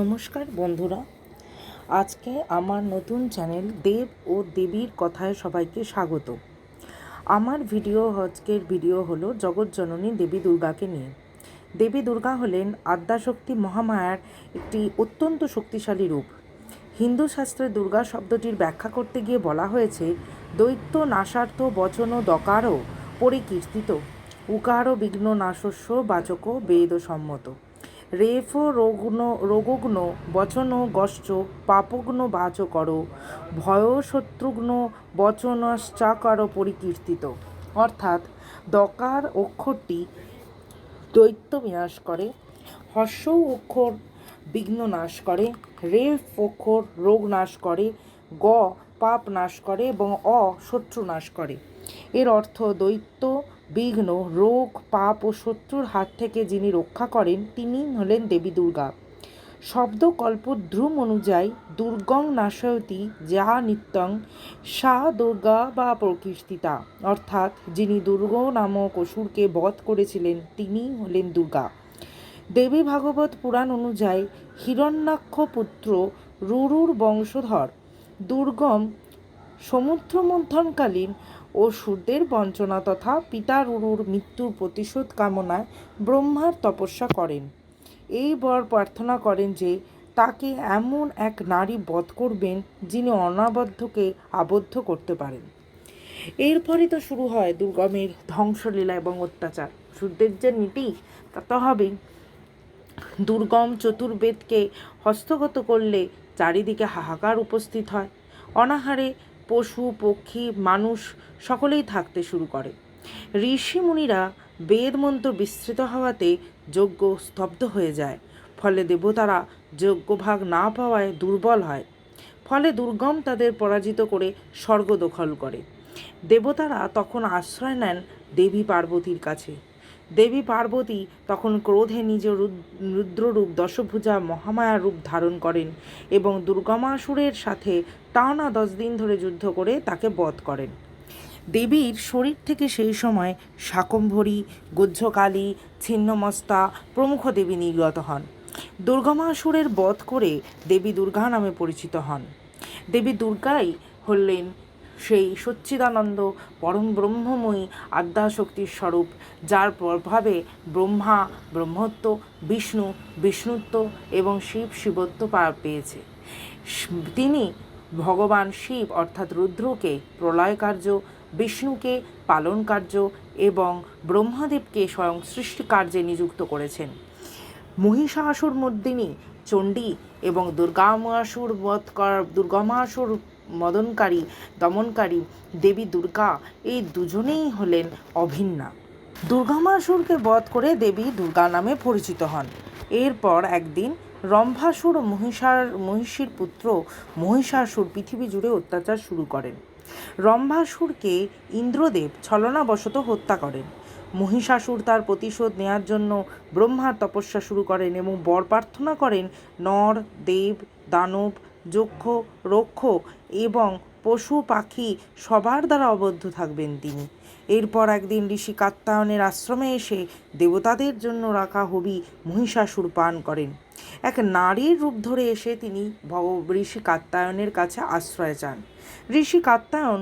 নমস্কার বন্ধুরা, আজকে আমার নতুন চ্যানেল দেব ও দেবীর কথায় সবাইকে স্বাগত। আমার আজকের ভিডিও হলো জগৎজননী দেবী দুর্গাকে নিয়ে। দেবী দুর্গা হলেন আদ্যাশক্তি মহামায়ার একটি অত্যন্ত শক্তিশালী রূপ। হিন্দু শাস্ত্রে দুর্গা শব্দটির ব্যাখ্যা করতে গিয়ে বলা হয়েছে, দৈত্য নাশার্থ বচন দকারও পরিকীর্তিত, উকার বিঘ্ন নাশস্য বাচক বেদ সম্মত, রেফ রোগগ্ন বচন গশ্চ পাপগ্ন বাচ কর, ভয় শত্রুঘ্ন বচনশ্চাকার পরিকীর্তিত। অর্থাৎ দকার অক্ষরটি দৈত্য বিনাশ করে, হর্ষ অক্ষর বিঘ্ন নাশ করে, রেফ অক্ষর রোগ নাশ করে, গ পাপ নাশ করে এবং শত্রু নাশ করে। এর অর্থ দৈত্য বিঘ্ন রোগ পাপ ও শত্রুর হাত থেকে যিনি রক্ষা করেন তিনি হলেন দেবী দুর্গা। শব্দকল্পদ্রুম অনুযায়ী দুর্গং নাশয়তি যা নিত্যং সা দুর্গা বা প্রকীর্তিতা, অর্থাৎ যিনি দুর্গ নামক অসুরকে বধ করেছিলেন তিনি হলেন দুর্গা। দেবী ভাগবত পুরাণ অনুযায়ী হিরণ্যাক্ষ পুত্র রুরুর বংশধর দুর্গম সমুদ্র মন্থনকালীন অসুরদের বঞ্চনা তথা পিতা রুরুর মৃত্যুর প্রতিশোধ কামনায় ব্রহ্মার তপস্যা করেন। এই বর প্রার্থনা করেন যে তাকে এমন এক নারী বধ করবেন যিনি অনাবদ্ধকে আবদ্ধ করতে পারেন। এরপরই তো শুরু হয় দুর্গমের ধ্বংসলীলা এবং অত্যাচার। অসুরদের যে নীতি তা তো হবেই। দুর্গম চতুর্বেদকে হস্তগত করলে চারিদিকে হাহাকার উপস্থিত হয়। অনাহারে পশু পক্ষী মানুষ সকলেই থাকতে শুরু করে। ঋষি মুনিরা বেদ মন্ত্র বিস্তৃত হওয়াতে যজ্ঞ স্তব্ধ হয়ে যায়। ফলে দেবতারা যজ্ঞভাগ না পাওয়ায় দুর্বল হয়। ফলে দুর্গম তাদের পরাজিত করে স্বর্গ দখল করে। দেবতারা তখন আশ্রয় নেন দেবী পার্বতীর কাছে। দেবী পার্বতী তখন ক্রোধে নিজ রুদ্ররূপ দশভুজা মহামায়ার রূপ ধারণ করেন এবং দুর্গমাসুরের সাথে টানা 10 দিন ধরে যুদ্ধ করে তাকে বধ করেন। দেবীর শরীর থেকে সেই সময় শাকম্ভরী, গহ্যকালী, ছিন্নমস্তা প্রমুখ দেবী নির্গত হন। দুর্গমাসুরের বধ করে দেবী দুর্গা নামে পরিচিত হন। দেবী দুর্গাই হলেন সেই সচ্চিদানন্দ পরম ব্রহ্মময়ী আদ্যাশক্তির স্বরূপ, যার প্রভাবে ব্রহ্মা ব্রহ্মত্ব, বিষ্ণু বিষ্ণুত্ব এবং শিব শিবত্ব পেয়েছে। তিনি ভগবান শিব অর্থাৎ রুদ্রকে প্রলয় কার্য, বিষ্ণুকে পালন কার্য এবং ব্রহ্মদেবকে স্বয়ং সৃষ্টি কার্যে নিযুক্ত করেছেন। মহিষাসুর মর্দিনী চণ্ডী এবং দুর্গমাসুর দমনকারী দেবী দুর্গা এই দুজনেই হলেন অভিন্না। দুর্গমাসুরকে বধ করে দেবী দুর্গা নামে পরিচিত হন। এরপর একদিন রম্ভাসুর ও মহিষীর পুত্র মহিষাসুর পৃথিবী জুড়ে অত্যাচার শুরু করেন। রম্ভাসুরকে ইন্দ্রদেব ছলনাবশত হত্যা করেন। মহিষাসুর তার প্রতিশোধ নেয়ার জন্য ব্রহ্মার তপস্যা শুরু করেন এবং বর প্রার্থনা করেন নর দেব দানব যক্ষ রক্ষ এবং পশু পাখি সবার দ্বারা অবদ্ধ থাকবেন তিনি। এরপর একদিন ঋষি কাত্যায়নের আশ্রমে এসে দেবতাদের জন্য রাখা হবি মহিষাসুর পান করেন। এক নারীর রূপ ধরে এসে তিনি ঋষি কাত্যায়নের কাছে আশ্রয় চান। ঋষি কাত্যায়ন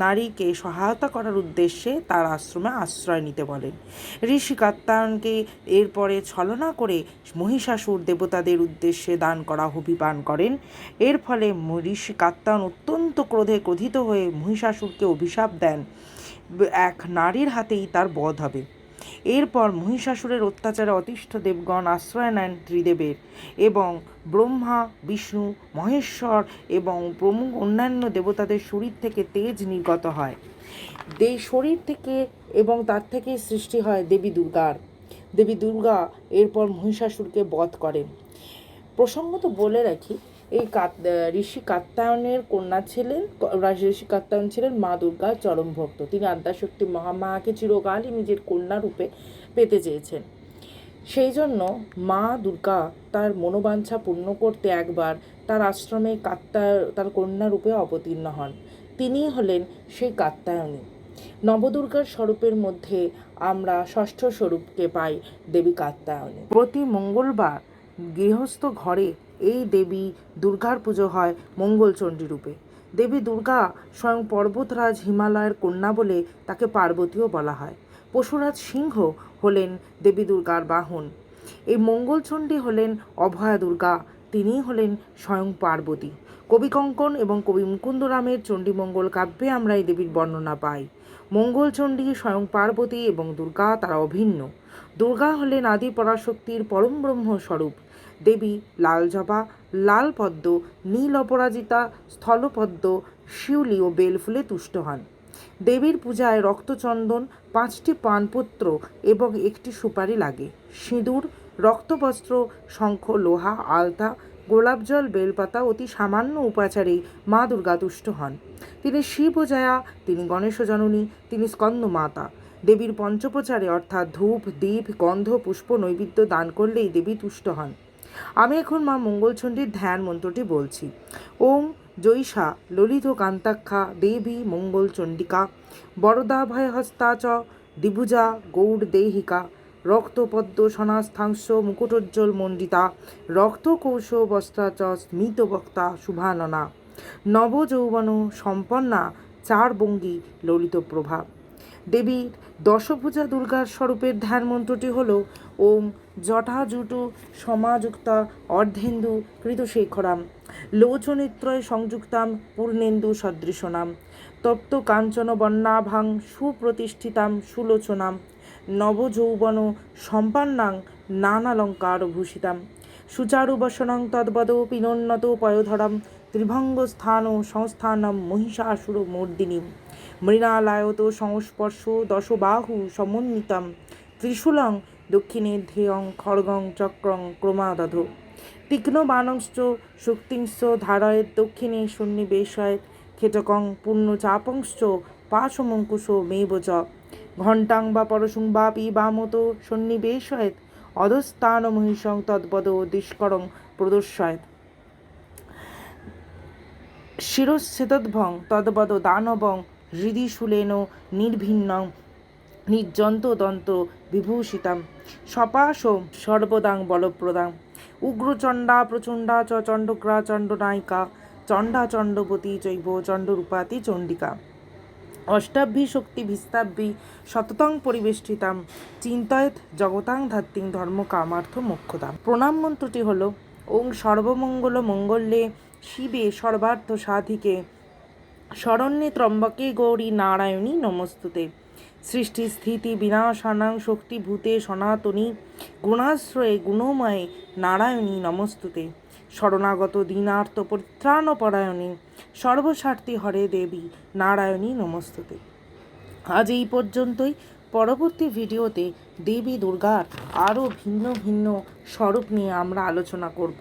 নারীকে সহায়তা করার উদ্দেশ্যে তার আশ্রমে আশ্রয় নিতে বলেন। ঋষি কাত্যায়নকে এরপরে ছলনা করে মহিষাসুর দেবতাদের উদ্দেশ্যে দান করা হবি পান করেন। এর ফলে ঋষি কাত্যায়ন অত্যন্ত ক্রোধিত হয়ে মহিষাসুরকে অভিশাপ দেন এক নারীর হাতেই তার বধ হবে। এরপর মহিষাসুরের অত্যাচারে অতিষ্ঠ দেবগণ আশ্রয় নেন ত্রিদেবের এবং ব্রহ্মা বিষ্ণু মহেশ্বর এবং প্রমুখ অন্যান্য দেবতাদের শরীর থেকে তেজ নির্গত হয়। শরীর থেকে এবং তার থেকে সৃষ্টি হয় দেবী দুর্গার। দেবী দুর্গা এরপর মহিষাসুরকে বধ করেন। প্রসঙ্গত বলে রাখি, এই ঋষি কাত্যায়নের ঋষি কাত্যায়ন ছিলেন মা দুর্গার চরম ভক্ত। তিনি আদ্যাশক্তি মহামায়াকে চিরকালই নিজের কন্যা রূপে পেতে চেয়েছেন। সেই জন্য মা দুর্গা তার মনোবাঞ্ছা পূর্ণ করতে একবার তার আশ্রমে তার কন্যা রূপে অবতীর্ণ হন। তিনিই হলেন সেই কাত্যায়নী। নবদুর্গার স্বরূপের মধ্যে আমরা ষষ্ঠ স্বরূপকে পাই দেবী কাত্যায়নী। প্রতি মঙ্গলবার গৃহস্থ ঘরে এই দেবী দুর্গার পুজো হয় মঙ্গলচণ্ডী রূপে। দেবী দুর্গা স্বয়ং পর্বতরাজ হিমালয়ের কন্যা বলে তাকে পার্বতীও বলা হয়। পশুরাজ সিংহ হলেন দেবী দুর্গার বাহন। এই মঙ্গলচণ্ডী হলেন অভয়া দুর্গা, তিনিই হলেন স্বয়ং পার্বতী। কবি কঙ্কন এবং কবি মুকুন্দরামের চণ্ডীমঙ্গল কাব্যে আমরা এই দেবীর বর্ণনা পাই। মঙ্গলচণ্ডী স্বয়ং পার্বতী এবং দুর্গা তারা অভিন্ন। দুর্গা হলেন আদি পরাশক্তির পরম ব্রহ্ম স্বরূপ। দেবী লাল জবা, লাল পদ্ম, নীল অপরাজিতা, স্থলপদ্ম, শিউলি ও বেলফুলে তুষ্ট হন। দেবীর পূজায় রক্তচন্দন, 5টি পানপত্র এবং 1টি সুপারি লাগে। সিঁদুর, রক্তবস্ত্র, শঙ্খ, লোহা, আলতা, গোলাপ জল, বেলপাতা অতি সামান্য উপাচারেই মা দুর্গা তুষ্ট হন। তিনি শিব জয়া, তিনি গণেশ জননী, তিনি স্কন্দ মাতা। দেবীর পঞ্চপ্রচারে অর্থাৎ ধূপ, দীপ, গন্ধ, পুষ্প, নৈবেদ্য দান করলেই দেবী তুষ্ট হন। আমি এখন মা মঙ্গলচণ্ডীর ধ্যান মন্ত্রটি বলছি। ওম জৈষা ললিত কান্তাক্ষা দেবী মঙ্গলচণ্ডিকা বরদা ভয়হস্তা চ দ্বিভুজা গৌড় দেহিকা রক্তপদ্ম সনাস্থাংশ মুকুটোজ্জ্বল মণ্ডিতা রক্তকৌশ বস্ত্রা চ স্মিত বক্তা শুভাননা নবযৌবন সম্পন্না চার বঙ্গী ললিত প্রভা। দেবীর দশভুজা দুর্গার স্বরূপের ধ্যান মন্ত্রটি হল ওম জটাজুটু সমাযুক্তা অর্ধেন্দু কৃতশেখরাম লোচনেত্রয় সংযুক্তাম পূর্ণেন্দু সদৃশনাম তপ্ত কাঞ্চন বন্যাভাং সুপ্রতিষ্ঠিতাম সুলোচনাম নবযৌবন সম্পন্নাং নানালঙ্কার ভূষিতাম সুচারুবসনং তদ্বদ পিনোন্নত পয়োধরম ত্রিভঙ্গস্থান সংস্থানম মহিষাসুর মর্দিনীম মৃণালায়ত সংস্পর্শ দশবাহু সমন্বিতম ত্রিশূলং দক্ষিণে ধ্যেয়ং খড়গং চক্রং ক্রমাদধ তীক্ষ্ণ বাণংশ্চ শক্তিংশ্চ ধারয়েৎ দক্ষিণে সন্নিবেশয়েৎ খেটকং পূর্ণচাপংশ্চ পাশমঙ্কুশ মেব চ ঘণ্টাং বা পরশুং বাপি বামত সন্নিবেশয়েৎ অধস্থান মহিষং তদ্বদ দুষ্করং প্রদর্শয়েৎ শিরশ্ছেদদ্ভং তদ্বদ দানবং হৃদি শূলেন নির্ভিন্নং নির্যন্তদন্ত বিভূষিতাম সপাশ সর্বদাং বলপ্রদাং উগ্রচণ্ডা প্রচণ্ডা চ চণ্ডগ্রা চণ্ডনায়িকা চণ্ডা চণ্ডবতী চৈব চণ্ডরূপাতি চণ্ডিকা অষ্টাভি শক্তিভিস্তাভি সততং পরিবেষ্টিতাম চিন্তয়েৎ জগতাং ধাত্রীং ধর্ম কামার্থ মোক্ষদাম। প্রণাম মন্ত্রটি হল ওং সর্বমঙ্গল মঙ্গলে শিবে সর্বার্থ সাধিকে শরণ্যে ত্রম্বকে গৌরী নারায়ণী নমস্তুতে সৃষ্টি স্থিতি বিনাশানাং শক্তিভূতে সনাতনী গুণাশ্রয়ে গুণময়ে নারায়ণী নমস্তুতে শরণাগত দীনার্থ পরিত্রাণপরায়ণী সর্বস্বার্থী হরে দেবী নারায়ণী নমস্তুতে। আজ এই পর্যন্তই। পরবর্তী ভিডিওতে দেবী দুর্গার আরও ভিন্ন ভিন্ন স্বরূপ নিয়ে আমরা আলোচনা করব।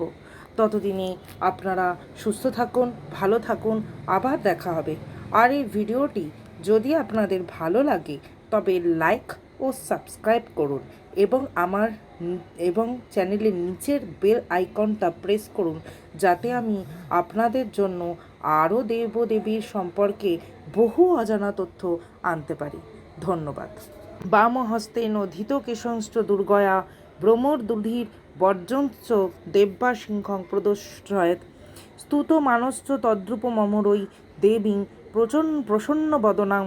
ততদিনে আপনারা সুস্থ থাকুন, ভালো থাকুন, আবার দেখা হবে। আর এই ভিডিওটি যদি আপনাদের ভালো লাগে তবে লাইক ও সাবস্ক্রাইব করুন এবং চ্যানেলের নিচের বেল আইকনটা প্রেস করুন, যাতে আমি আপনাদের জন্য আরও দেবদেবীর সম্পর্কে বহু অজানা তথ্য আনতে পারি। ধন্যবাদ। বাম হস্তেন ধৃত কেশংশ্চ দুর্গয়া ভ্রমরদুধির বর্জঞ্চ দেব্যা সিংহং প্রদর্শয়েৎ স্তুত মানশ্চ তদ্রূপ মমরৈ দেবীং প্রসন্ন বদনাং